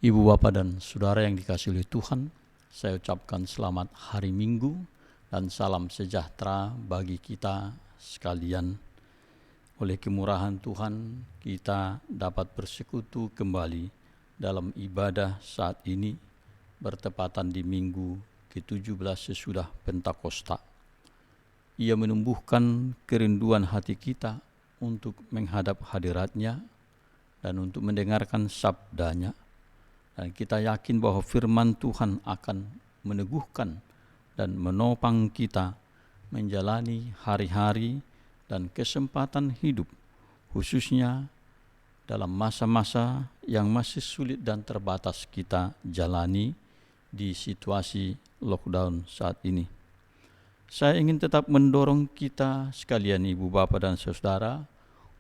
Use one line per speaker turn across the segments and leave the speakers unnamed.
Ibu, Bapak, dan Saudara yang dikasihi oleh Tuhan, saya ucapkan selamat hari Minggu dan salam sejahtera bagi kita sekalian. Oleh kemurahan Tuhan, kita dapat bersekutu kembali dalam ibadah saat ini, bertepatan di minggu ke-17 sesudah Pentakosta. Ia menumbuhkan kerinduan hati kita untuk menghadap hadirat-Nya dan untuk mendengarkan sabda-Nya. Dan kita yakin bahwa firman Tuhan akan meneguhkan dan menopang kita menjalani hari-hari dan kesempatan hidup, khususnya dalam masa-masa yang masih sulit dan terbatas kita jalani di situasi lockdown saat ini. Saya ingin tetap mendorong kita sekalian, Ibu, Bapak, dan Saudara,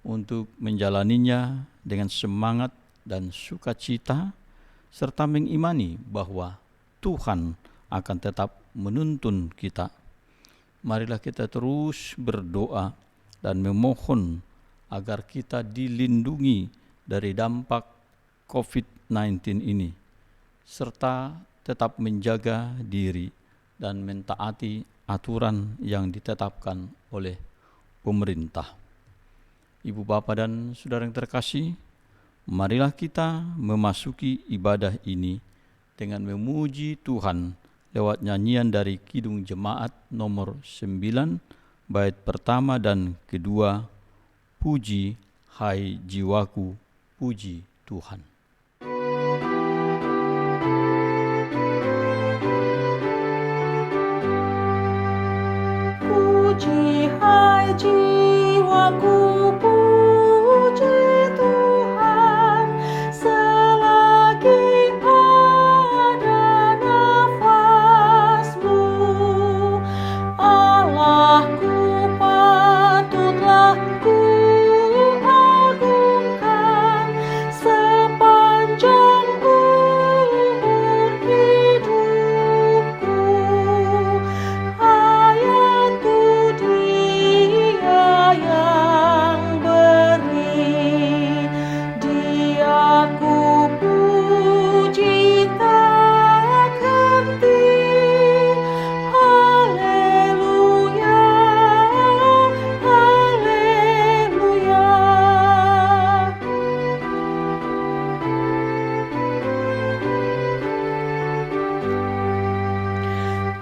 untuk menjalaninya dengan semangat dan sukacita, serta mengimani bahwa Tuhan akan tetap menuntun kita. Marilah kita terus berdoa dan memohon agar kita dilindungi dari dampak COVID-19 ini, serta tetap menjaga diri dan mentaati aturan yang ditetapkan oleh pemerintah. Ibu, Bapak, dan Saudara yang terkasih, marilah kita memasuki ibadah ini dengan memuji Tuhan lewat nyanyian dari Kidung Jemaat nomor 9, bait pertama dan kedua, Puji hai jiwaku, puji Tuhan.
Puji hai jiwaku, puji Tuhan, selagi ada nafasmu. Allahku patutlah ku agungkan sepanjang umur hidupku. Hayatku Dia yang beri, Dia ku puji tak henti. Haleluya, haleluya.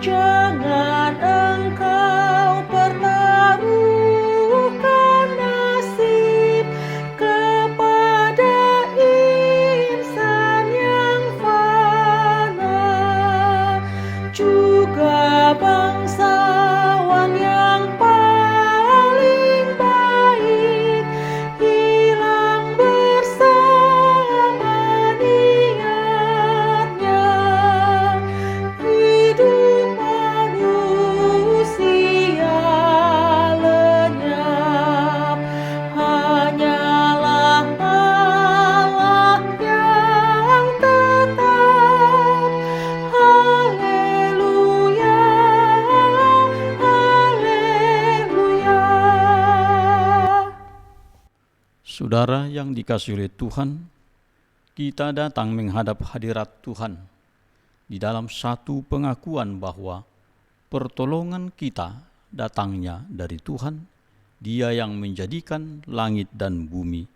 Jangan engkau pertaruhkan nasib kepada insan yang fana, juga bangsawan yang paling baik hilang bersama niatnya. Hidup manusia lenyap, hanyalah Allah yang tetap. Haleluya, haleluya.
Saudara yang dikasihi oleh Tuhan, kita datang menghadap hadirat Tuhan di dalam satu pengakuan bahwa pertolongan kita datangnya dari Tuhan, Dia yang menjadikan langit dan bumi,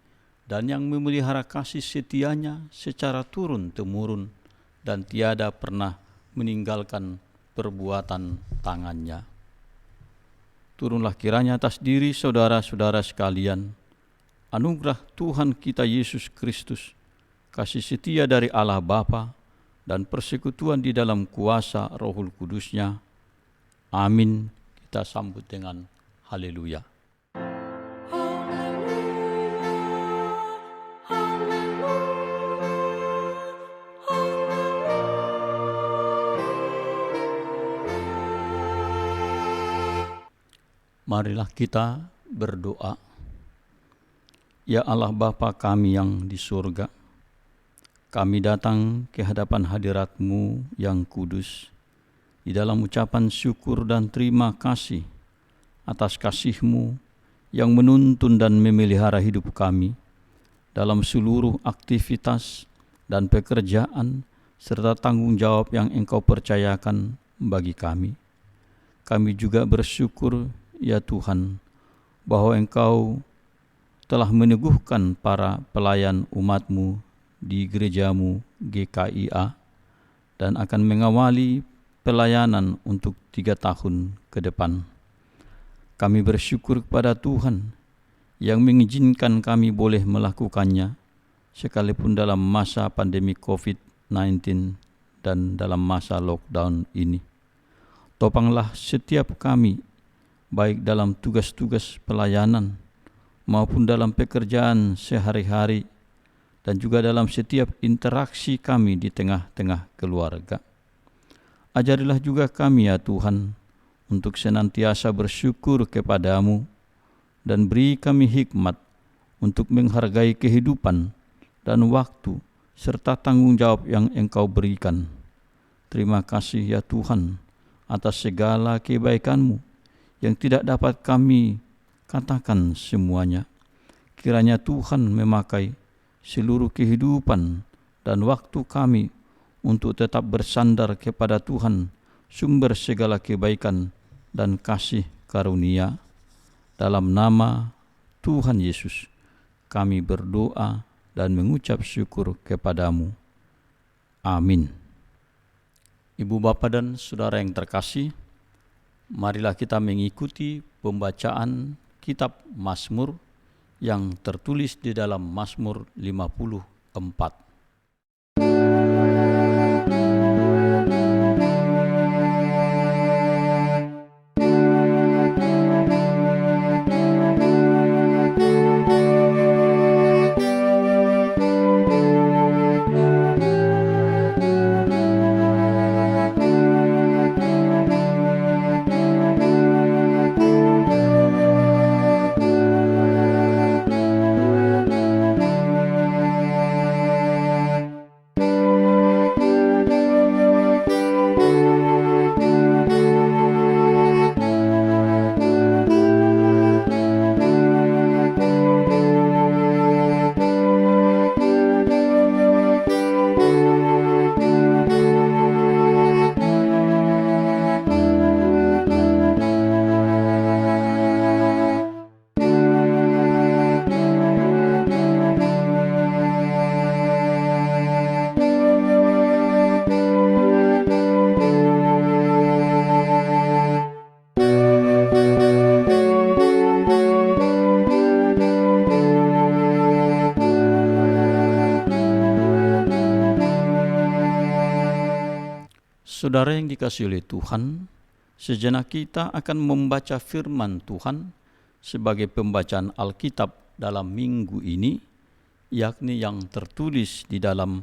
dan yang memelihara kasih setianya secara turun-temurun, dan tiada pernah meninggalkan perbuatan tangannya. Turunlah kiranya atas diri saudara-saudara sekalian anugerah Tuhan kita Yesus Kristus, kasih setia dari Allah Bapa, dan persekutuan di dalam kuasa Rohul Kudus-Nya. Amin. Kita sambut dengan haleluya. Marilah kita berdoa. Ya Allah Bapa kami yang di surga, kami datang ke hadapan hadirat-Mu yang kudus di dalam ucapan syukur dan terima kasih atas kasih-Mu yang menuntun dan memelihara hidup kami dalam seluruh aktivitas dan pekerjaan, serta tanggung jawab yang Engkau percayakan bagi kami. Kami juga bersyukur, ya Tuhan, bahwa Engkau telah meneguhkan para pelayan umat-Mu di gereja-Mu GKIA dan akan mengawali pelayanan untuk 3 tahun ke depan. Kami bersyukur kepada Tuhan yang mengizinkan kami boleh melakukannya sekalipun dalam masa pandemi COVID-19 dan dalam masa lockdown ini. Topanglah setiap kami, baik dalam tugas-tugas pelayanan maupun dalam pekerjaan sehari-hari dan juga dalam setiap interaksi kami di tengah-tengah keluarga. Ajarilah juga kami, ya Tuhan, untuk senantiasa bersyukur kepada-Mu dan beri kami hikmat untuk menghargai kehidupan dan waktu serta tanggung jawab yang Engkau berikan. Terima kasih, ya Tuhan, atas segala kebaikan-Mu yang tidak dapat kami katakan semuanya. Kiranya Tuhan memakai seluruh kehidupan dan waktu kami untuk tetap bersandar kepada Tuhan, sumber segala kebaikan dan kasih karunia. Dalam nama Tuhan Yesus, kami berdoa dan mengucap syukur kepada-Mu. Amin. Ibu bapa dan saudara yang terkasih, marilah kita mengikuti pembacaan kitab Mazmur yang tertulis di dalam Mazmur 54. Saudara yang dikasihi oleh Tuhan, sejenak kita akan membaca firman Tuhan sebagai pembacaan Alkitab dalam minggu ini, yakni yang tertulis di dalam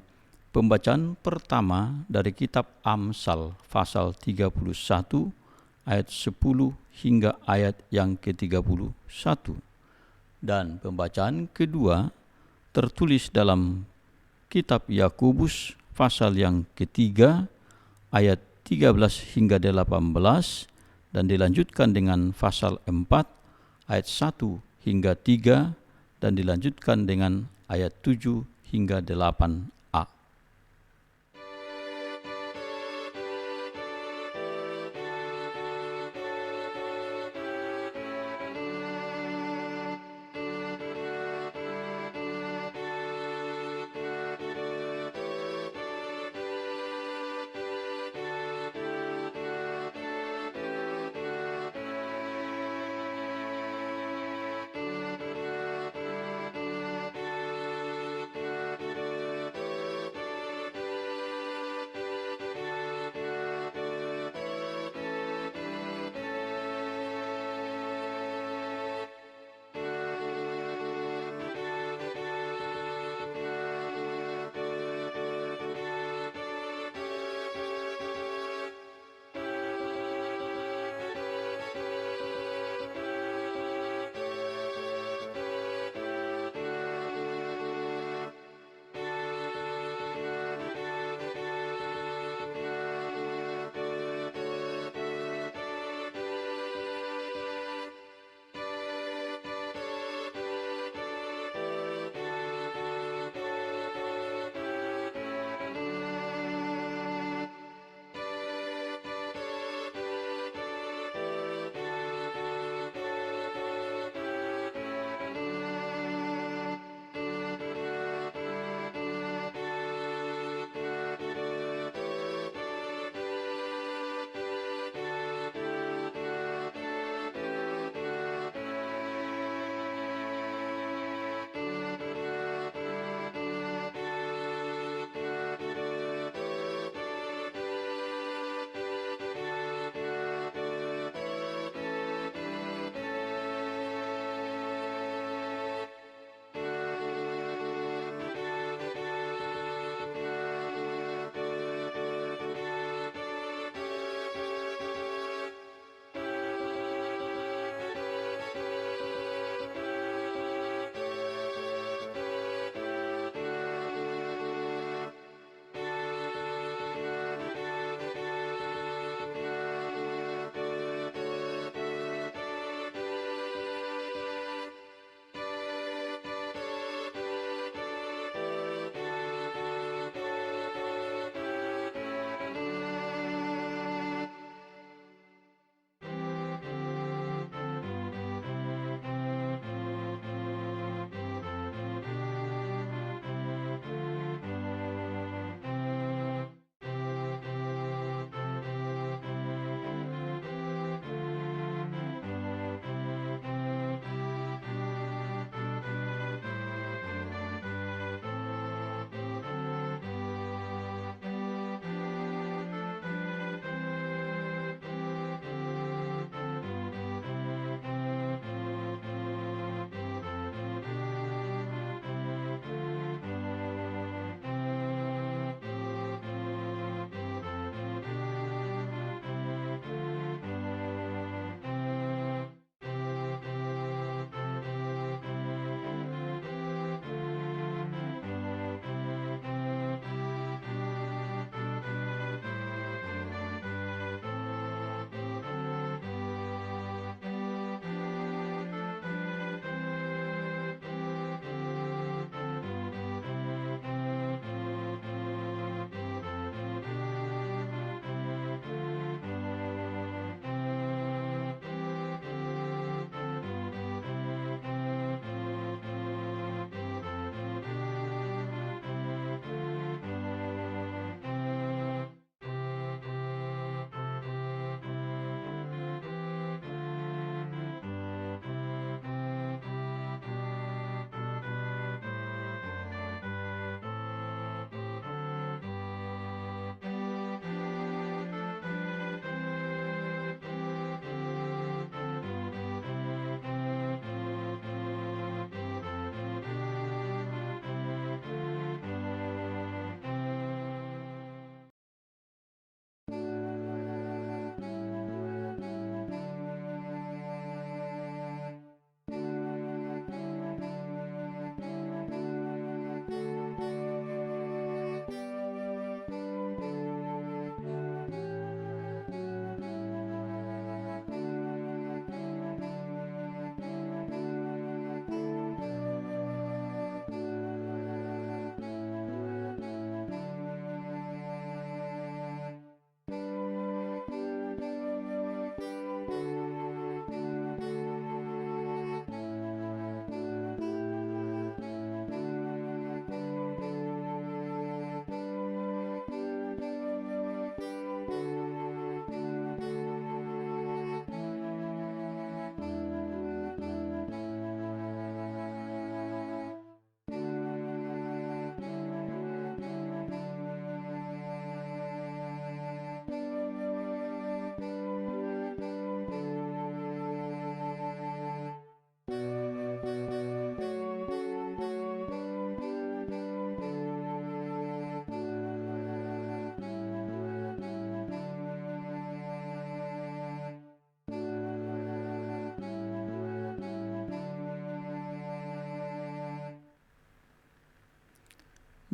pembacaan pertama dari kitab Amsal pasal 31 ayat 10 hingga ayat yang ke-31. Dan pembacaan kedua tertulis dalam kitab Yakobus pasal yang ketiga ayat 13 hingga 18 dan dilanjutkan dengan pasal 4 ayat 1 hingga 3 dan dilanjutkan dengan ayat 7 hingga 8a.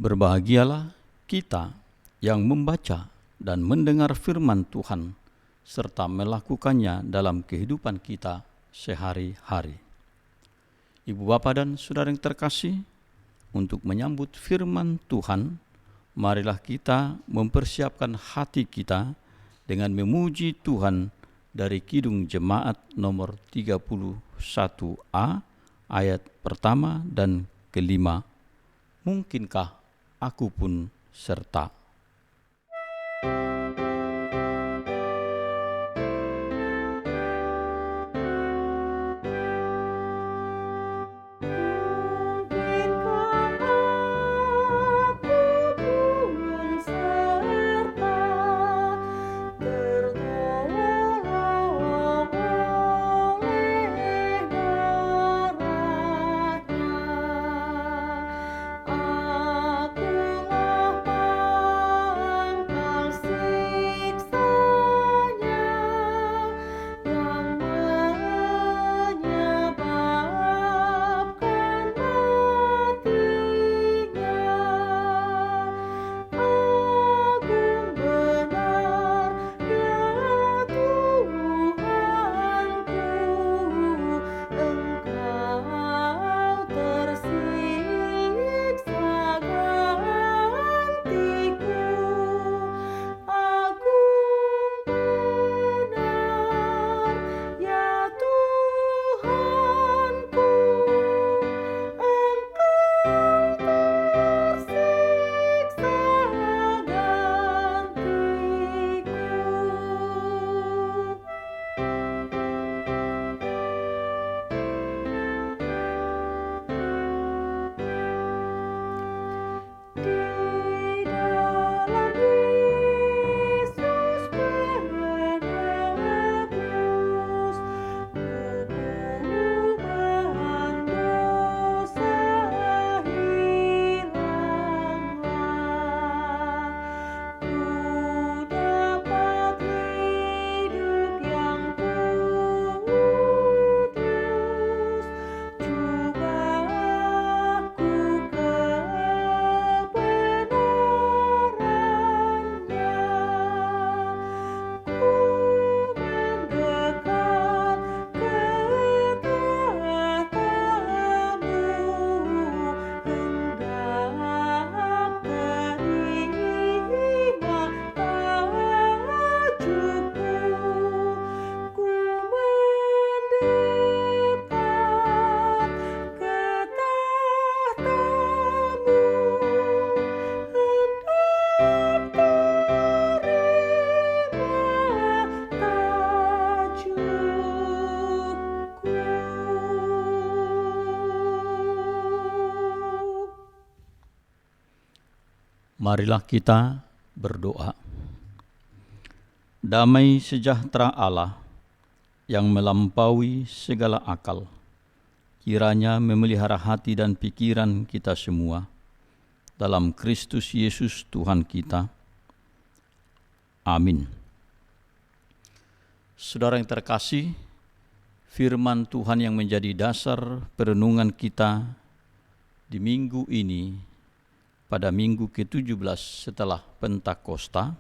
Berbahagialah kita yang membaca dan mendengar firman Tuhan serta melakukannya dalam kehidupan kita sehari-hari. Ibu bapa dan saudara yang terkasih, untuk menyambut firman Tuhan, marilah kita mempersiapkan hati kita dengan memuji Tuhan dari Kidung Jemaat nomor 31A ayat pertama dan kelima. Mungkinkah aku pun serta. Marilah kita berdoa. Damai sejahtera Allah yang melampaui segala akal, kiranya memelihara hati dan pikiran kita semua dalam Kristus Yesus Tuhan kita. Amin. Saudara yang terkasih, firman Tuhan yang menjadi dasar perenungan kita di minggu ini, pada minggu ke-17 setelah Pentakosta,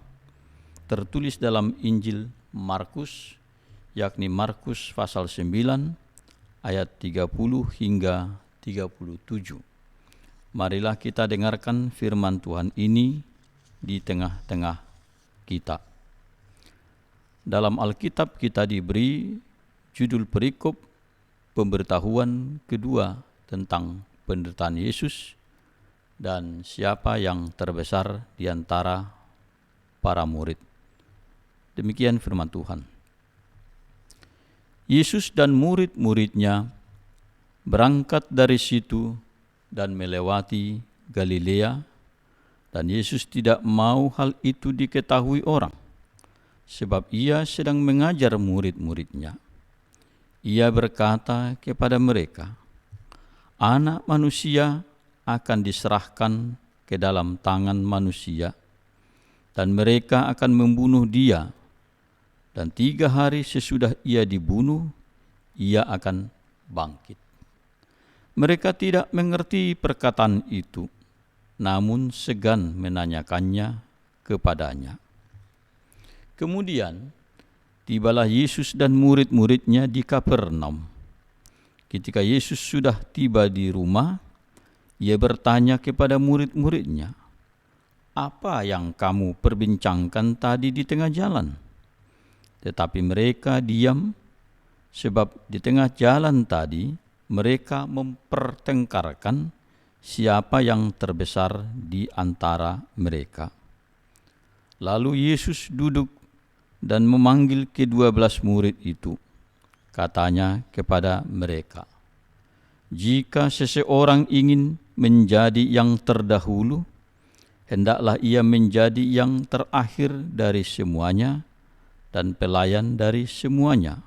tertulis dalam Injil Markus, yakni Markus pasal 9 ayat 30 hingga 37. Marilah kita dengarkan firman Tuhan ini di tengah-tengah kita. Dalam Alkitab kita diberi judul perikop pemberitahuan kedua tentang penderitaan Yesus dan siapa yang terbesar di antara para murid. Demikian firman Tuhan. Yesus dan murid-muridnya berangkat dari situ dan melewati Galilea, dan Yesus tidak mau hal itu diketahui orang, sebab ia sedang mengajar murid-muridnya. Ia berkata kepada mereka, Anak manusia akan diserahkan ke dalam tangan manusia, dan mereka akan membunuh dia, dan 3 hari sesudah ia dibunuh, ia akan bangkit. Mereka tidak mengerti perkataan itu, namun segan menanyakannya kepadanya. Kemudian tibalah Yesus dan murid-muridnya di Kapernaum. Ketika Yesus sudah tiba di rumah, ia bertanya kepada murid-muridnya, "Apa yang kamu perbincangkan tadi di tengah jalan?" Tetapi mereka diam, sebab di tengah jalan tadi mereka mempertengkarkan siapa yang terbesar di antara mereka. Lalu Yesus duduk dan memanggil ke-12 murid itu. Katanya kepada mereka, "Jika seseorang ingin menjadi yang terdahulu, hendaklah ia menjadi yang terakhir dari semuanya dan pelayan dari semuanya."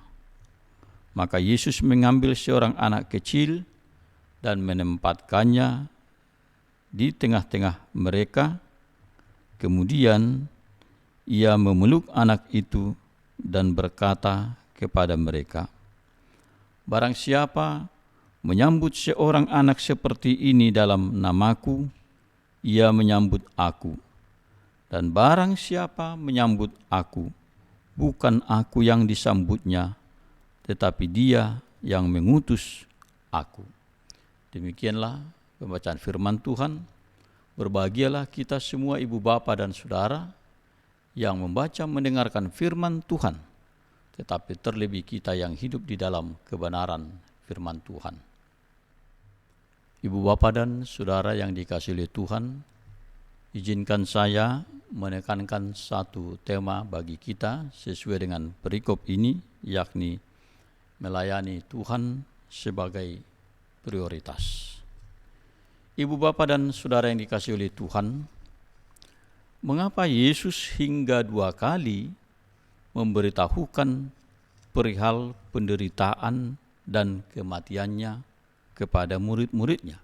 Maka Yesus mengambil seorang anak kecil dan menempatkannya di tengah-tengah mereka. Kemudian ia memeluk anak itu dan berkata kepada mereka, "Barang siapa menyambut seorang anak seperti ini dalam namaku, ia menyambut aku. Dan barang siapa menyambut aku, bukan aku yang disambutnya, tetapi dia yang mengutus aku." Demikianlah pembacaan firman Tuhan. Berbahagialah kita semua ibu bapa dan saudara yang membaca mendengarkan firman Tuhan, tetapi terlebih kita yang hidup di dalam kebenaran firman Tuhan. Ibu bapa dan saudara yang dikasihi oleh Tuhan, izinkan saya menekankan satu tema bagi kita sesuai dengan perikop ini, yakni melayani Tuhan sebagai prioritas. Ibu bapa dan saudara yang dikasihi oleh Tuhan, mengapa Yesus hingga 2 kali memberitahukan perihal penderitaan dan kematiannya kepada murid-muridnya?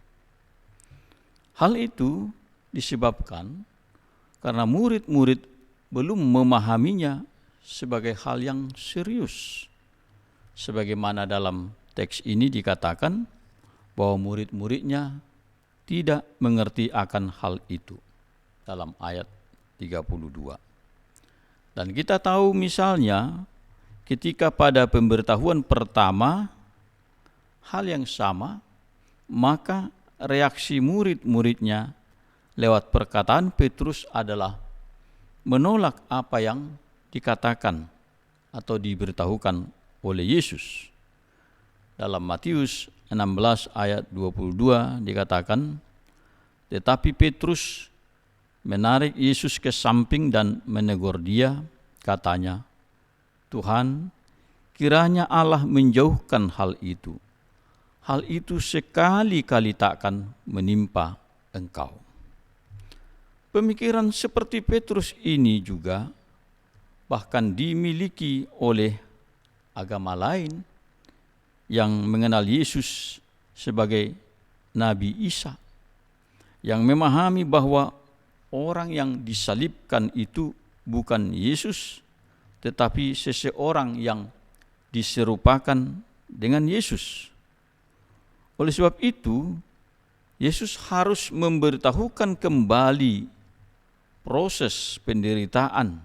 Hal itu disebabkan karena murid-murid belum memahaminya sebagai hal yang serius. Sebagaimana dalam teks ini dikatakan bahwa murid-muridnya tidak mengerti akan hal itu dalam ayat 32. Dan kita tahu misalnya ketika pada pemberitahuan pertama hal yang sama, maka reaksi murid-muridnya lewat perkataan Petrus adalah menolak apa yang dikatakan atau diberitahukan oleh Yesus. Dalam Matius 16 ayat 22 dikatakan, "Tetapi Petrus menarik Yesus ke samping dan menegur dia, katanya, 'Tuhan, kiranya Allah menjauhkan hal itu. Hal itu sekali-kali takkan menimpa Engkau.'" Pemikiran seperti Petrus ini juga bahkan dimiliki oleh agama lain yang mengenal Yesus sebagai Nabi Isa, yang memahami bahwa orang yang disalibkan itu bukan Yesus, tetapi seseorang yang diserupakan dengan Yesus. Oleh sebab itu, Yesus harus memberitahukan kembali proses penderitaan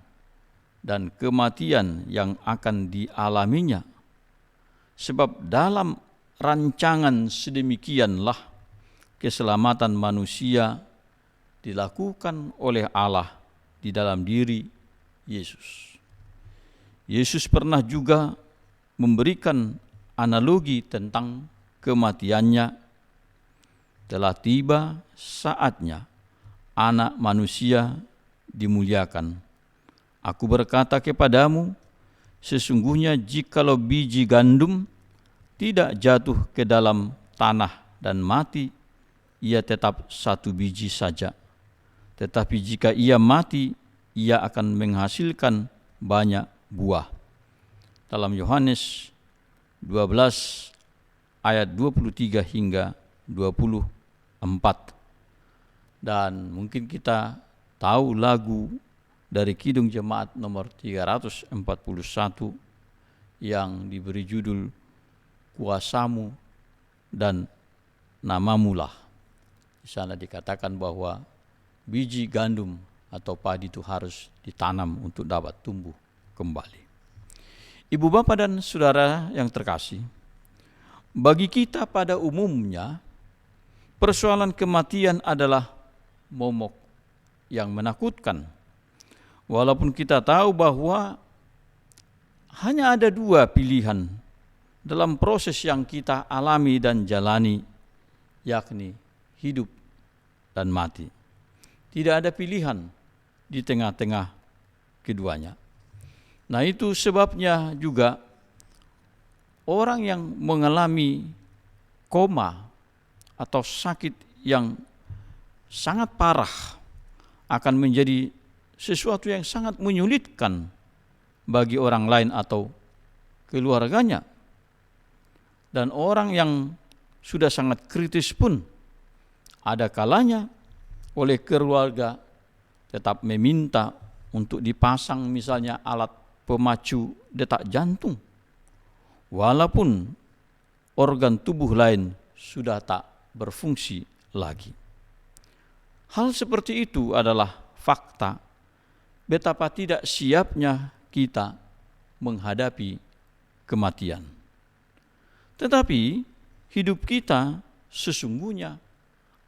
dan kematian yang akan dialaminya. Sebab dalam rancangan sedemikianlah keselamatan manusia dilakukan oleh Allah di dalam diri Yesus. Yesus pernah juga memberikan analogi tentang kematiannya. Telah tiba saatnya Anak Manusia dimuliakan. Aku berkata kepadamu, sesungguhnya jikalau biji gandum tidak jatuh ke dalam tanah dan mati, ia tetap satu biji saja. Tetapi jika ia mati, ia akan menghasilkan banyak buah. Dalam Yohanes 12 ayat 23 hingga 24. Dan mungkin kita tahu lagu dari Kidung Jemaat nomor 341 yang diberi judul Kuasamu dan Namamulah. Di sana dikatakan bahwa biji gandum atau padi itu harus ditanam untuk dapat tumbuh kembali. Ibu bapak dan saudara yang terkasih, bagi kita pada umumnya persoalan kematian adalah momok yang menakutkan. Walaupun kita tahu bahwa hanya ada dua pilihan dalam proses yang kita alami dan jalani, yakni hidup dan mati. Tidak ada pilihan di tengah-tengah keduanya. Nah, itu sebabnya juga orang yang mengalami koma atau sakit yang sangat parah akan menjadi sesuatu yang sangat menyulitkan bagi orang lain atau keluarganya. Dan orang yang sudah sangat kritis pun ada kalanya oleh keluarga tetap meminta untuk dipasang misalnya alat pemacu detak jantung, walaupun organ tubuh lain sudah tak berfungsi lagi. Hal seperti itu adalah fakta betapa tidak siapnya kita menghadapi kematian. Tetapi hidup kita sesungguhnya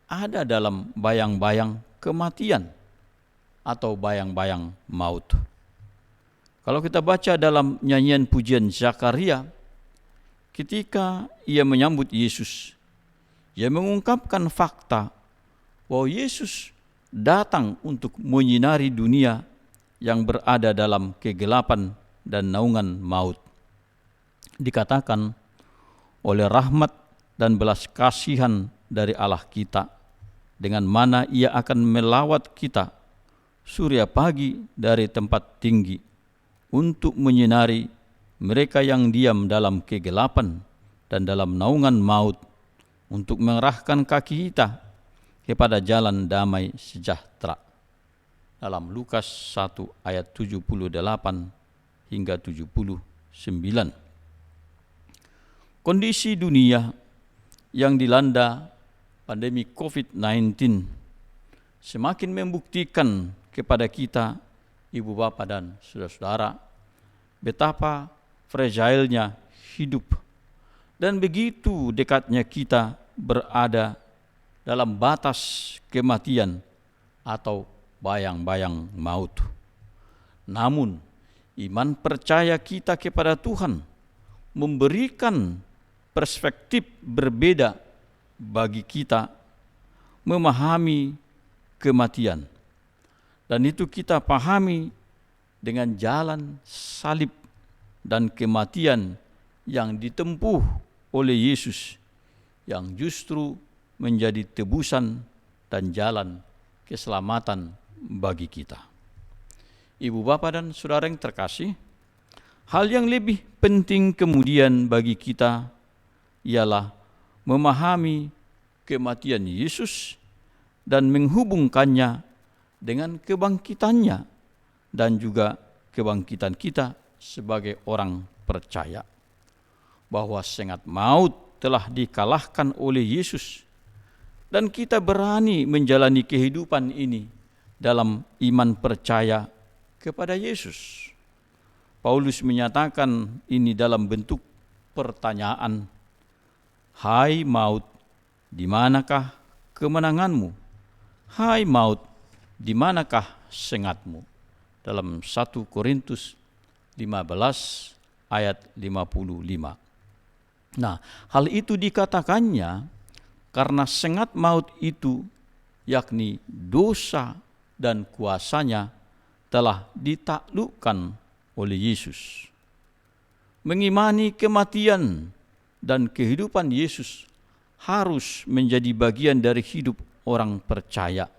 ada dalam bayang-bayang kematian atau bayang-bayang maut. Kalau kita baca dalam nyanyian pujian Zakaria, ketika ia menyambut Yesus, ia mengungkapkan fakta bahwa Yesus datang untuk menyinari dunia yang berada dalam kegelapan dan naungan maut. Dikatakan, oleh rahmat dan belas kasihan dari Allah kita, dengan mana ia akan melawat kita surya pagi dari tempat tinggi untuk menyinari mereka yang diam dalam kegelapan dan dalam naungan maut, untuk mengarahkan kaki kita kepada jalan damai sejahtera. Dalam Lukas 1 ayat 78 hingga 79. Kondisi dunia yang dilanda pandemi COVID-19 semakin membuktikan kepada kita, ibu bapa dan saudara-saudara, betapa fragile-nya hidup dan begitu dekatnya kita berada dalam batas kematian atau bayang-bayang maut. Namun, iman percaya kita kepada Tuhan memberikan perspektif berbeda bagi kita memahami kematian. Dan itu kita pahami dengan jalan salib dan kematian yang ditempuh oleh Yesus, yang justru menjadi tebusan dan jalan keselamatan bagi kita. Ibu bapa dan saudara yang terkasih, hal yang lebih penting kemudian bagi kita ialah memahami kematian Yesus dan menghubungkannya dengan kebangkitannya dan juga kebangkitan kita sebagai orang percaya, bahwa sengat maut telah dikalahkan oleh Yesus dan kita berani menjalani kehidupan ini dalam iman percaya kepada Yesus. Paulus menyatakan ini dalam bentuk pertanyaan, "Hai maut, di manakah kemenanganmu? Hai maut, di manakah sengatmu?" Dalam 1 Korintus 15 ayat 55. Nah, hal itu dikatakannya karena sengat maut itu, yakni dosa dan kuasanya, telah ditaklukkan oleh Yesus. Mengimani kematian dan kehidupan Yesus harus menjadi bagian dari hidup orang percaya.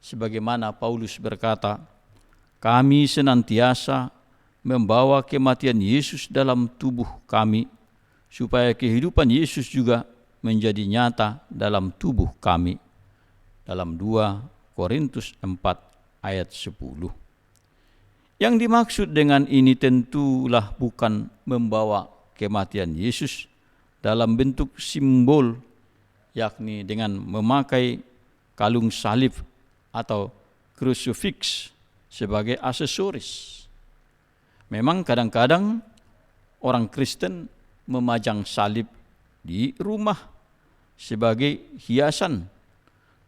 Sebagaimana Paulus berkata, "Kami senantiasa membawa kematian Yesus dalam tubuh kami, supaya kehidupan Yesus juga menjadi nyata dalam tubuh kami." Dalam 2 Korintus 4 ayat 10. Yang dimaksud dengan ini tentulah bukan membawa kematian Yesus dalam bentuk simbol, yakni dengan memakai kalung salib atau crucifix sebagai aksesoris. Memang kadang-kadang orang Kristen memajang salib di rumah sebagai hiasan,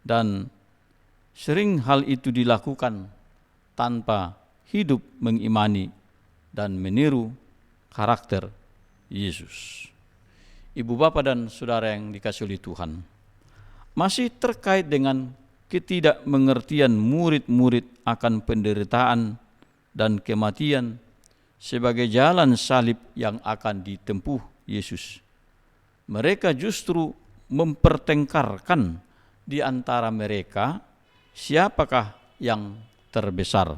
dan sering hal itu dilakukan tanpa hidup mengimani dan meniru karakter Yesus. Ibu bapa dan saudara yang dikasihi oleh Tuhan, masih terkait dengan ketidakmengertian murid-murid akan penderitaan dan kematian sebagai jalan salib yang akan ditempuh Yesus. Mereka justru mempertengkarkan di antara mereka siapakah yang terbesar.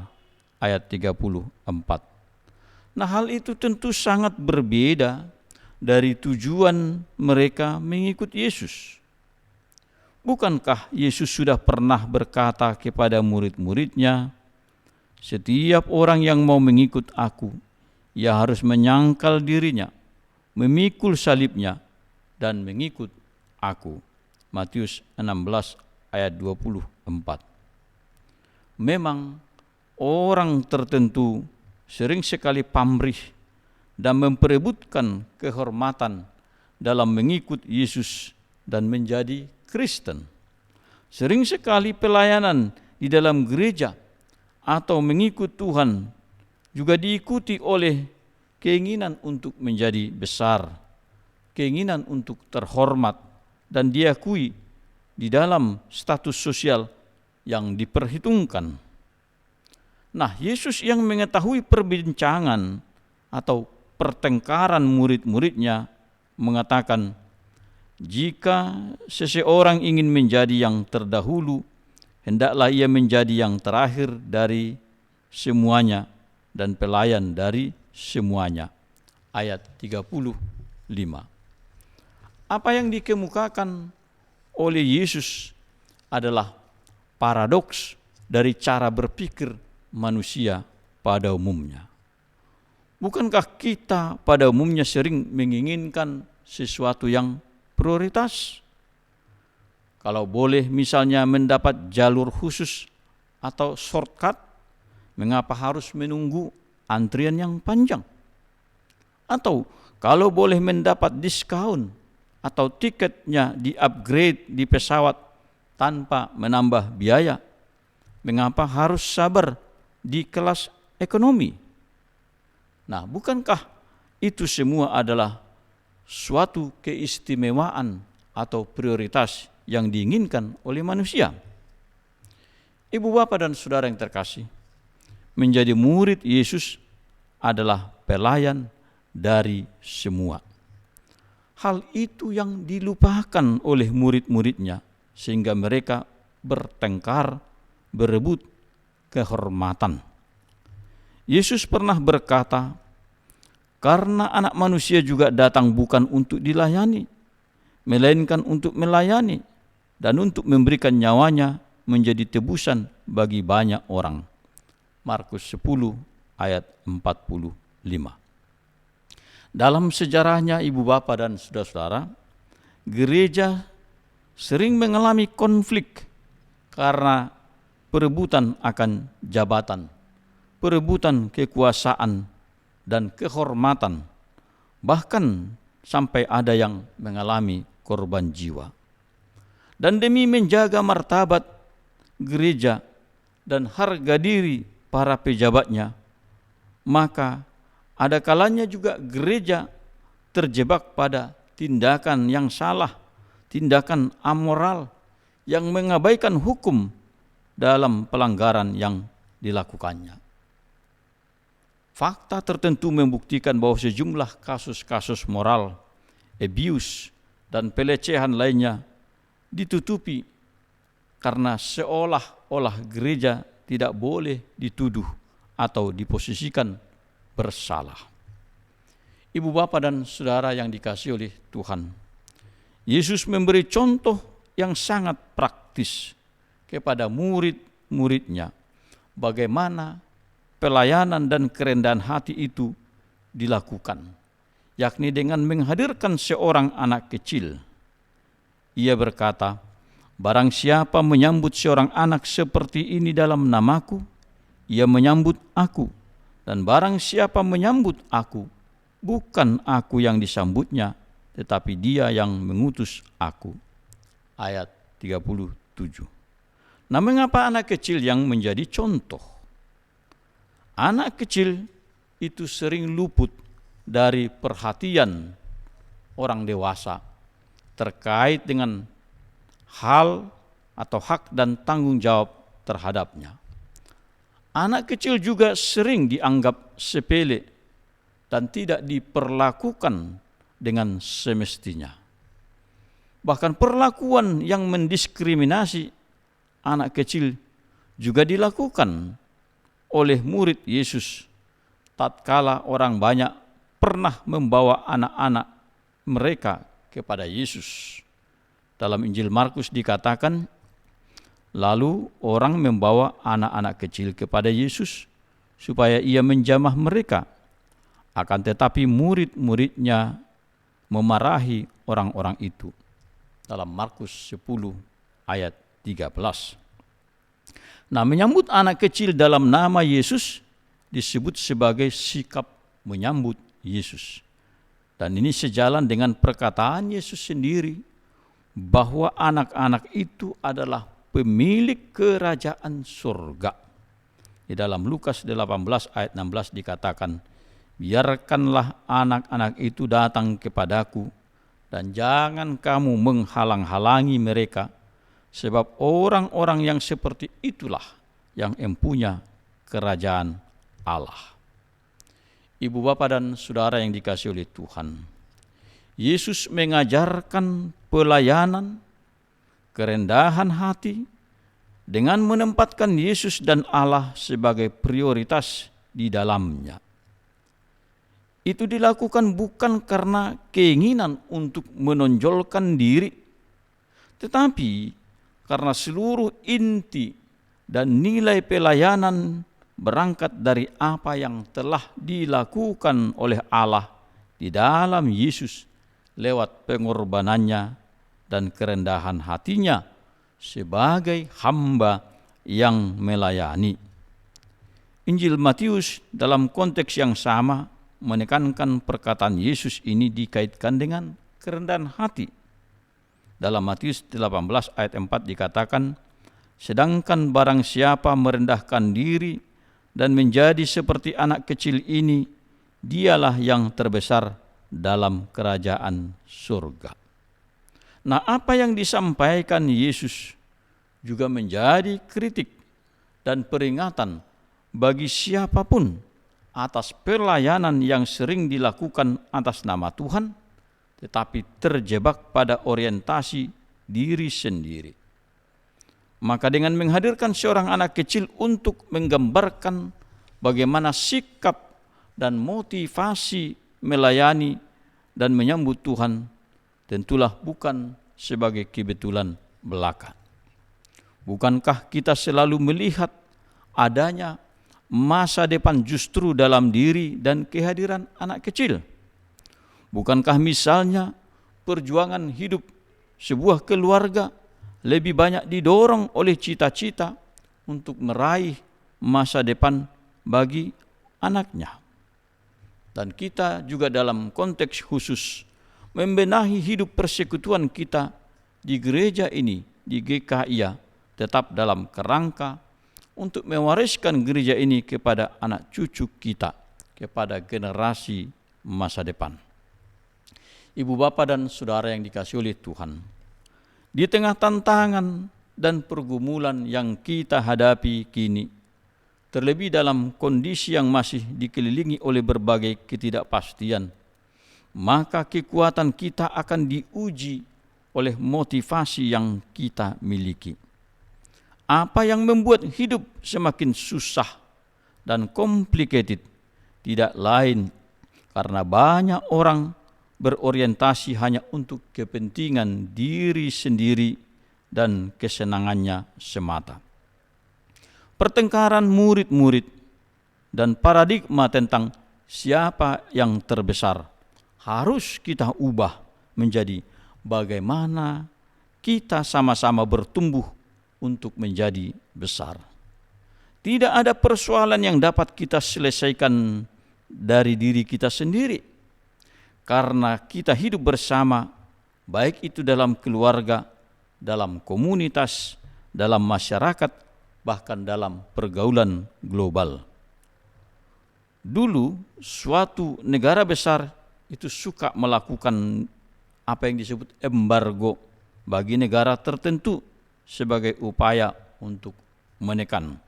Ayat 34. Nah, hal itu tentu sangat berbeda dari tujuan mereka mengikut Yesus. Bukankah Yesus sudah pernah berkata kepada murid-muridnya, "Setiap orang yang mau mengikut aku, ia harus menyangkal dirinya, memikul salibnya, dan mengikut aku." Matius 16 ayat 24. Memang orang tertentu sering sekali pamrih dan memperebutkan kehormatan dalam mengikut Yesus dan menjadi Kristen. Sering sekali pelayanan di dalam gereja atau mengikut Tuhan juga diikuti oleh keinginan untuk menjadi besar, keinginan untuk terhormat dan diakui di dalam status sosial yang diperhitungkan. Nah, Yesus yang mengetahui perbincangan atau pertengkaran murid-muridnya mengatakan, jika seseorang ingin menjadi yang terdahulu, hendaklah ia menjadi yang terakhir dari semuanya dan pelayan dari semuanya. Ayat 35. Apa yang dikemukakan oleh Yesus adalah paradoks dari cara berpikir manusia pada umumnya. Bukankah kita pada umumnya sering menginginkan sesuatu yang prioritas? Kalau boleh misalnya mendapat jalur khusus atau shortcut, mengapa harus menunggu antrian yang panjang? Atau kalau boleh mendapat diskon atau tiketnya di-upgrade di pesawat tanpa menambah biaya, mengapa harus sabar di kelas ekonomi? Nah, bukankah itu semua adalah suatu keistimewaan atau prioritas yang diinginkan oleh manusia? Ibu bapa dan saudara yang terkasih, menjadi murid Yesus adalah pelayan dari semua. Hal itu yang dilupakan oleh murid-muridnya sehingga mereka bertengkar, berebut kehormatan. Yesus pernah berkata, "Karena Anak Manusia juga datang bukan untuk dilayani, melainkan untuk melayani dan untuk memberikan nyawanya menjadi tebusan bagi banyak orang." Markus 10 ayat 45. Dalam sejarahnya ibu bapa dan saudara-saudara, gereja sering mengalami konflik karena perebutan akan jabatan, perebutan kekuasaan dan kehormatan, bahkan sampai ada yang mengalami korban jiwa. Dan demi menjaga martabat gereja dan harga diri para pejabatnya, maka ada kalanya juga gereja terjebak pada tindakan yang salah, tindakan amoral yang mengabaikan hukum dalam pelanggaran yang dilakukannya. Fakta tertentu membuktikan bahwa sejumlah kasus-kasus moral, abuse, dan pelecehan lainnya ditutupi karena seolah-olah gereja tidak boleh dituduh atau diposisikan bersalah. Ibu bapa dan saudara yang dikasihi oleh Tuhan, Yesus memberi contoh yang sangat praktis kepada murid-muridnya bagaimana pelayanan dan kerendahan hati itu dilakukan, yakni dengan menghadirkan seorang anak kecil. Ia berkata, Barang siapa menyambut seorang anak seperti ini dalam namaku, ia menyambut aku. Dan barang siapa menyambut aku, bukan aku yang disambutnya, tetapi dia yang mengutus aku. Ayat 37. Nah, mengapa anak kecil yang menjadi contoh? Anak kecil itu sering luput dari perhatian orang dewasa terkait dengan hal atau hak dan tanggung jawab terhadapnya. Anak kecil juga sering dianggap sepele dan tidak diperlakukan dengan semestinya. Bahkan perlakuan yang mendiskriminasi anak kecil juga dilakukan oleh murid Yesus tatkala orang banyak pernah membawa anak-anak mereka kepada Yesus. Dalam Injil Markus dikatakan, lalu orang membawa anak-anak kecil kepada Yesus supaya ia menjamah mereka. Akan tetapi murid-muridnya memarahi orang-orang itu. Dalam Markus 10 ayat 13. Nah, menyambut anak kecil dalam nama Yesus disebut sebagai sikap menyambut Yesus. Dan ini sejalan dengan perkataan Yesus sendiri bahwa anak-anak itu adalah pemilik kerajaan surga. Di dalam Lukas 18 ayat 16 dikatakan, biarkanlah anak-anak itu datang kepadaku dan jangan kamu menghalang-halangi mereka, sebab orang-orang yang seperti itulah yang empunya kerajaan Allah. Ibu bapa dan saudara yang dikasihi oleh Tuhan, Yesus mengajarkan pelayanan, kerendahan hati, dengan menempatkan Yesus dan Allah sebagai prioritas di dalamnya. Itu dilakukan bukan karena keinginan untuk menonjolkan diri, tetapi karena seluruh inti dan nilai pelayanan berangkat dari apa yang telah dilakukan oleh Allah di dalam Yesus lewat pengorbanannya dan kerendahan hatinya sebagai hamba yang melayani. Injil Matius dalam konteks yang sama menekankan perkataan Yesus ini dikaitkan dengan kerendahan hati. Dalam Matius 18 ayat 4 dikatakan, sedangkan barang siapa merendahkan diri dan menjadi seperti anak kecil ini, dialah yang terbesar dalam kerajaan surga. Nah, apa yang disampaikan Yesus juga menjadi kritik dan peringatan bagi siapapun atas pelayanan yang sering dilakukan atas nama Tuhan, tetapi terjebak pada orientasi diri sendiri. Maka dengan menghadirkan seorang anak kecil untuk menggambarkan bagaimana sikap dan motivasi melayani dan menyambut Tuhan, tentulah bukan sebagai kebetulan belaka. Bukankah kita selalu melihat adanya masa depan justru dalam diri dan kehadiran anak kecil? Bukankah misalnya perjuangan hidup sebuah keluarga lebih banyak didorong oleh cita-cita untuk meraih masa depan bagi anaknya? Dan kita juga dalam konteks khusus membenahi hidup persekutuan kita di gereja ini, di GKIA, tetap dalam kerangka untuk mewariskan gereja ini kepada anak cucu kita, kepada generasi masa depan. Ibu bapa dan saudara yang dikasihi oleh Tuhan, di tengah tantangan dan pergumulan yang kita hadapi kini, terlebih dalam kondisi yang masih dikelilingi oleh berbagai ketidakpastian, maka kekuatan kita akan diuji oleh motivasi yang kita miliki. Apa yang membuat hidup semakin susah dan complicated tidak lain karena banyak orang berorientasi hanya untuk kepentingan diri sendiri dan kesenangannya semata. Pertengkaran murid-murid dan paradigma tentang siapa yang terbesar harus kita ubah menjadi bagaimana kita sama-sama bertumbuh untuk menjadi besar. Tidak ada persoalan yang dapat kita selesaikan dari diri kita sendiri, karena kita hidup bersama, baik itu dalam keluarga, dalam komunitas, dalam masyarakat, bahkan dalam pergaulan global. Dulu suatu negara besar itu suka melakukan apa yang disebut embargo bagi negara tertentu sebagai upaya untuk menekan.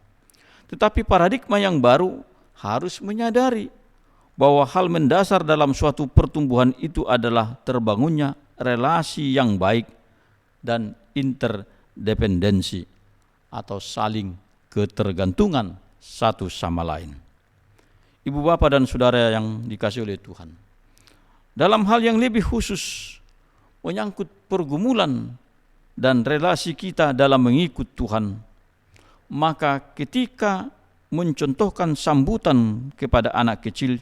Tetapi paradigma yang baru harus menyadari bahwa hal mendasar dalam suatu pertumbuhan itu adalah terbangunnya relasi yang baik dan interdependensi atau saling ketergantungan satu sama lain. Ibu bapak dan saudara yang dikasihi oleh Tuhan, dalam hal yang lebih khusus menyangkut pergumulan dan relasi kita dalam mengikut Tuhan, maka ketika mencontohkan sambutan kepada anak kecil,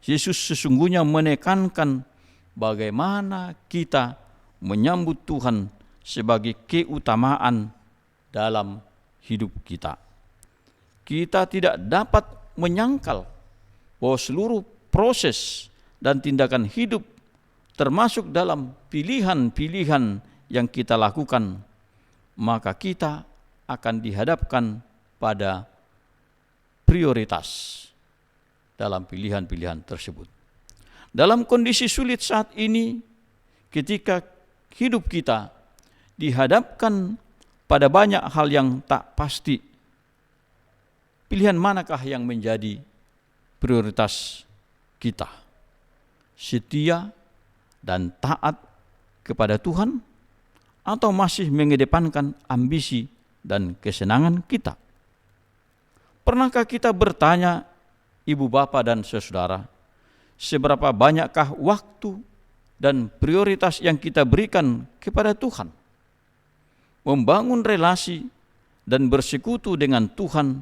Yesus sesungguhnya menekankan bagaimana kita menyambut Tuhan sebagai keutamaan dalam hidup kita. Kita tidak dapat menyangkal bahwa seluruh proses dan tindakan hidup, termasuk dalam pilihan-pilihan yang kita lakukan, maka kita akan dihadapkan pada prioritas dalam pilihan-pilihan tersebut. Dalam kondisi sulit saat ini, ketika hidup kita dihadapkan pada banyak hal yang tak pasti, pilihan manakah yang menjadi prioritas kita? Setia dan taat kepada Tuhan, atau masih mengedepankan ambisi dan kesenangan kita? Pernahkah kita bertanya, ibu bapa dan saudara, seberapa banyakkah waktu dan prioritas yang kita berikan kepada Tuhan? Membangun relasi dan bersekutu dengan Tuhan,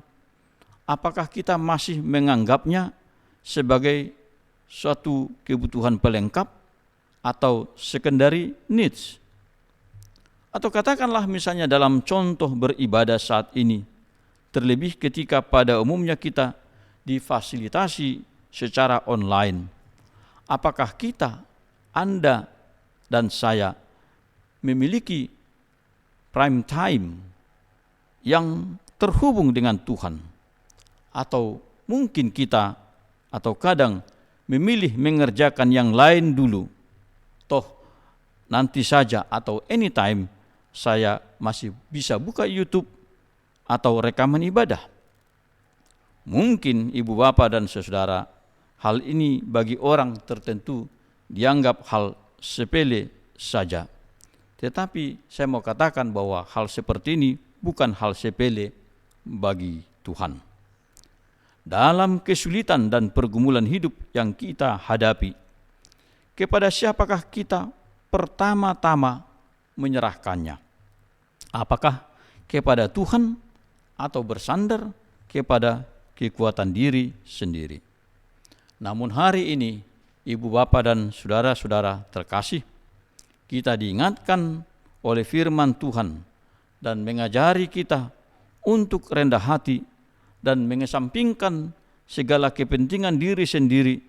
apakah kita masih menganggapnya sebagai suatu kebutuhan pelengkap atau secondary needs? Atau katakanlah misalnya dalam contoh beribadah saat ini, terlebih ketika pada umumnya kita difasilitasi secara online, apakah kita, Anda dan saya memiliki prime time yang terhubung dengan Tuhan? Atau mungkin kita atau kadang memilih mengerjakan yang lain dulu, toh nanti saja atau anytime saya masih bisa buka YouTube atau rekaman ibadah. Mungkin ibu bapak dan saudara, hal ini bagi orang tertentu dianggap hal sepele saja. Tetapi saya mau katakan bahwa hal seperti ini bukan hal sepele bagi Tuhan. Dalam kesulitan dan pergumulan hidup yang kita hadapi, kepada siapakah kita pertama-tama menyerahkannya? Apakah kepada Tuhan atau bersandar kepada kekuatan diri sendiri? Namun hari ini, ibu bapa dan saudara-saudara terkasih, kita diingatkan oleh firman Tuhan dan mengajari kita untuk rendah hati dan mengesampingkan segala kepentingan diri sendiri,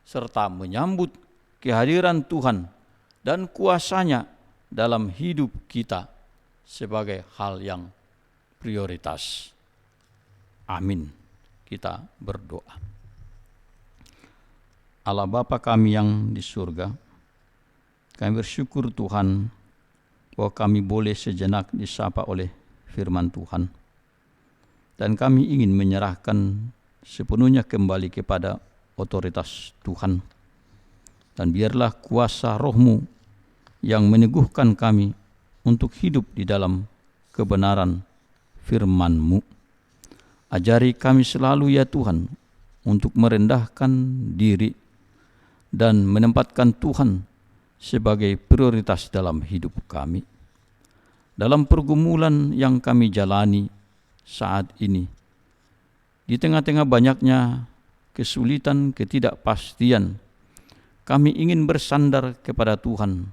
serta menyambut kehadiran Tuhan dan kuasa-Nya dalam hidup kita sebagai hal yang prioritas. Amin. Kita berdoa. Allah Bapa kami yang di surga, kami bersyukur Tuhan bahwa kami boleh sejenak disapa oleh firman Tuhan, dan kami ingin menyerahkan sepenuhnya kembali kepada otoritas Tuhan. Dan biarlah kuasa Roh-Mu yang meneguhkan kami untuk hidup di dalam kebenaran firman-Mu. Ajari kami selalu ya Tuhan untuk merendahkan diri dan menempatkan Tuhan sebagai prioritas dalam hidup kami. Dalam pergumulan yang kami jalani saat ini, di tengah-tengah banyaknya kesulitan, ketidakpastian, kami ingin bersandar kepada Tuhan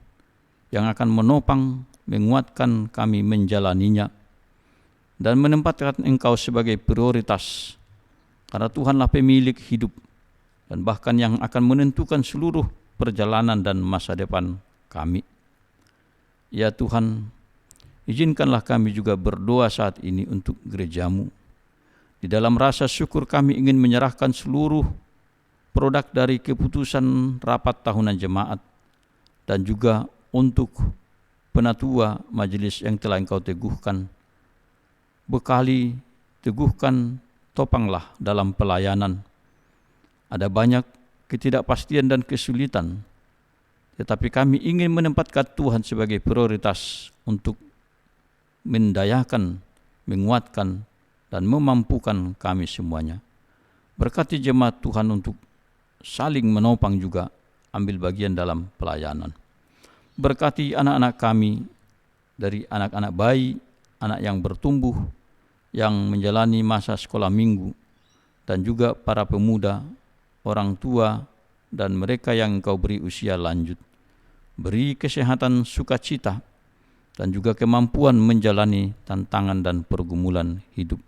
yang akan menopang menguatkan kami menjalaninya, dan menempatkan Engkau sebagai prioritas, karena Tuhanlah pemilik hidup dan bahkan yang akan menentukan seluruh perjalanan dan masa depan kami. Ya Tuhan, izinkanlah kami juga berdoa saat ini untuk gereja-Mu. Di dalam rasa syukur kami ingin menyerahkan seluruh produk dari keputusan rapat tahunan jemaat dan juga untuk penatua majelis yang telah Engkau teguhkan. Bekali, teguhkan, topanglah dalam pelayanan. Ada banyak ketidakpastian dan kesulitan, tetapi kami ingin menempatkan Tuhan sebagai prioritas untuk mendayakan, menguatkan, dan memampukan kami semuanya. Berkati jemaat Tuhan untuk saling menopang juga ambil bagian dalam pelayanan. Berkati anak-anak kami, dari anak-anak bayi, anak yang bertumbuh, yang menjalani masa sekolah minggu, dan juga para pemuda, orang tua, dan mereka yang Engkau beri usia lanjut. Beri kesehatan, sukacita, dan juga kemampuan menjalani tantangan dan pergumulan hidup.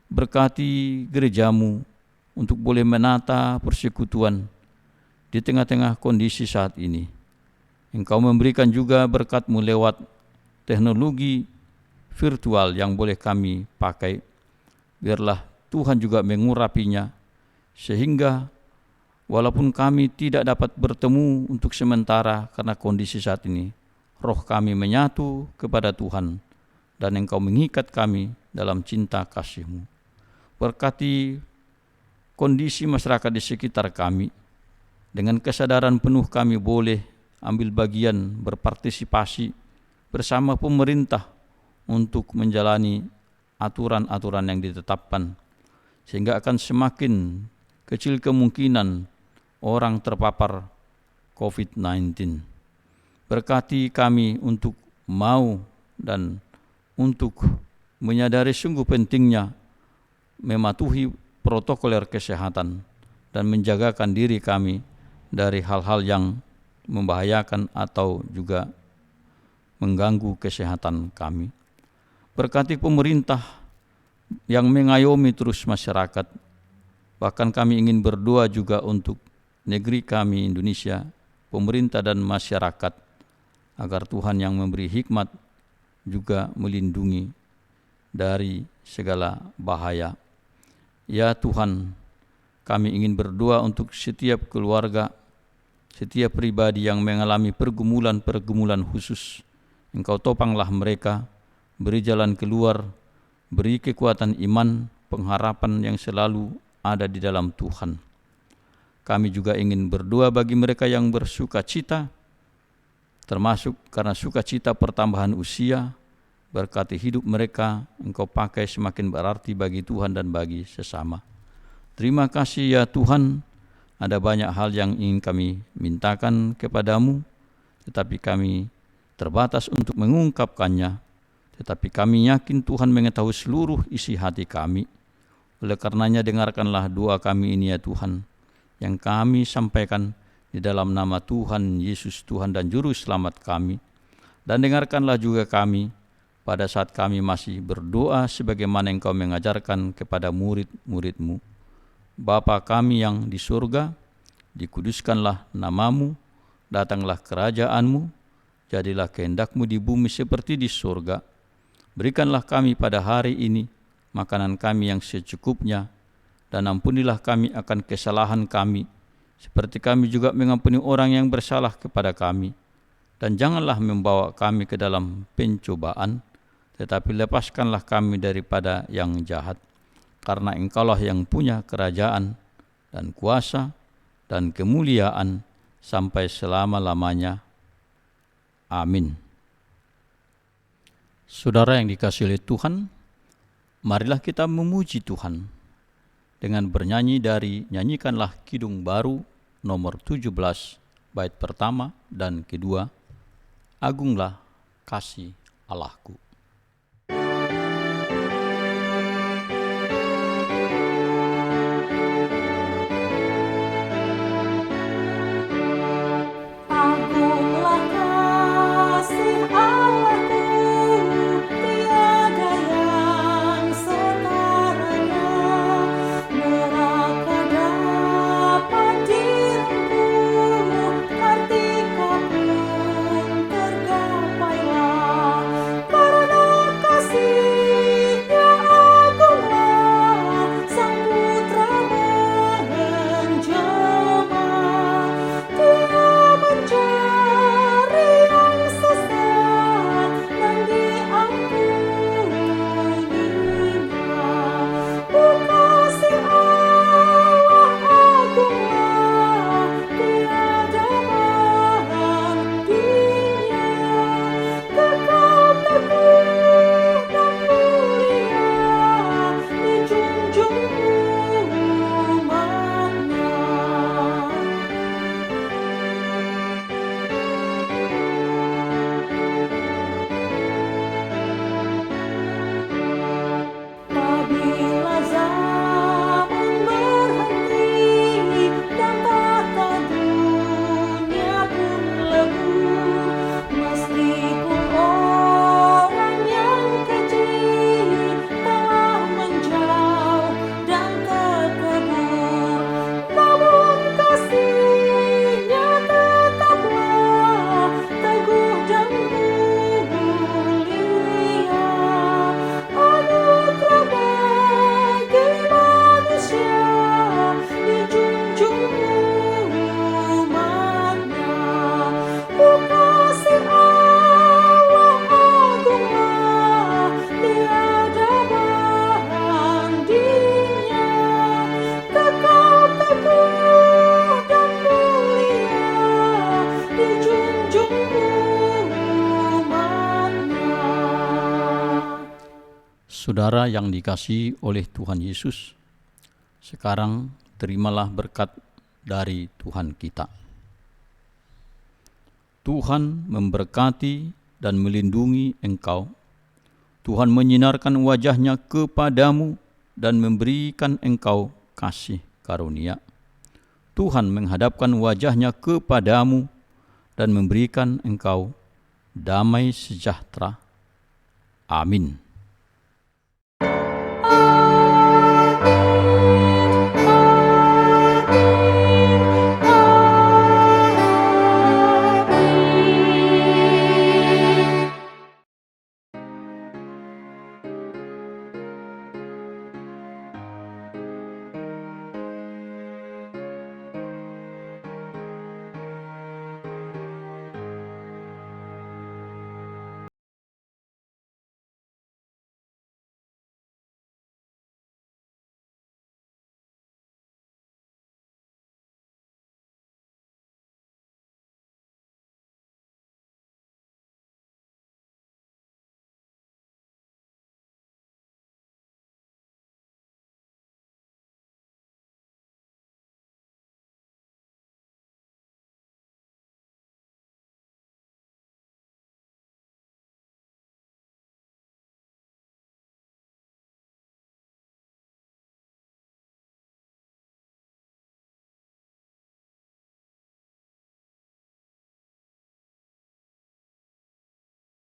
Berkati gereja-Mu untuk boleh menata persekutuan di tengah-tengah kondisi saat ini. Engkau memberikan juga berkat-Mu lewat teknologi virtual yang boleh kami pakai. Biarlah Tuhan juga mengurapinya, sehingga walaupun kami tidak dapat bertemu untuk sementara karena kondisi saat ini, roh kami menyatu kepada Tuhan dan Engkau mengikat kami dalam cinta kasih-Mu. Berkati kondisi masyarakat di sekitar kami, dengan kesadaran penuh kami boleh ambil bagian, berpartisipasi bersama pemerintah untuk menjalani aturan-aturan yang ditetapkan, sehingga akan semakin kecil kemungkinan orang terpapar COVID-19. Berkati kami untuk mau dan untuk menyadari sungguh pentingnya mematuhi protokol kesehatan dan menjagakan diri kami dari hal-hal yang membahayakan atau juga mengganggu kesehatan kami. Berkati pemerintah yang mengayomi terus masyarakat. Bahkan kami ingin berdoa juga untuk negeri kami Indonesia, pemerintah dan masyarakat, agar Tuhan yang memberi hikmat juga melindungi dari segala bahaya. Ya Tuhan, kami ingin berdoa untuk setiap keluarga, setiap pribadi yang mengalami pergumulan-pergumulan khusus. Engkau topanglah mereka, beri jalan keluar, beri kekuatan iman, pengharapan yang selalu ada di dalam Tuhan. Kami juga ingin berdoa bagi mereka yang bersuka cita, termasuk karena sukacita pertambahan usia. Berkati hidup mereka, Engkau pakai semakin berarti bagi Tuhan dan bagi sesama. Terima kasih ya Tuhan, ada banyak hal yang ingin kami mintakan kepadamu, tetapi kami terbatas untuk mengungkapkannya. Tetapi kami yakin Tuhan mengetahui seluruh isi hati kami. Oleh karenanya dengarkanlah doa kami ini ya Tuhan, yang kami sampaikan di dalam nama Tuhan Yesus, Tuhan dan Juru Selamat kami. Dan dengarkanlah juga kami pada saat kami masih berdoa sebagaimana Engkau mengajarkan kepada murid-murid-Mu. Bapa kami yang di surga, dikuduskanlah nama-Mu, datanglah kerajaan-Mu, jadilah kehendak-Mu di bumi seperti di surga. Berikanlah kami pada hari ini makanan kami yang secukupnya, dan ampunilah kami akan kesalahan kami, seperti kami juga mengampuni orang yang bersalah kepada kami. Dan janganlah membawa kami ke dalam pencobaan, tetapi lepaskanlah kami daripada yang jahat. Karena Engkaulah yang punya kerajaan dan kuasa dan kemuliaan sampai selama-lamanya. Amin. Saudara yang dikasihi oleh Tuhan, marilah kita memuji Tuhan dengan bernyanyi dari Nyanyikanlah Kidung Baru nomor 17 bait pertama dan kedua, Agunglah Kasih Allahku.
Agunglah kasih Allah.
Saudara yang dikasihi oleh Tuhan Yesus, sekarang terimalah berkat dari Tuhan kita. Tuhan memberkati dan melindungi engkau. Tuhan menyinarkan wajah-Nya kepadamu dan memberikan engkau kasih karunia. Tuhan menghadapkan wajah-Nya kepadamu dan memberikan engkau damai sejahtera. Amin.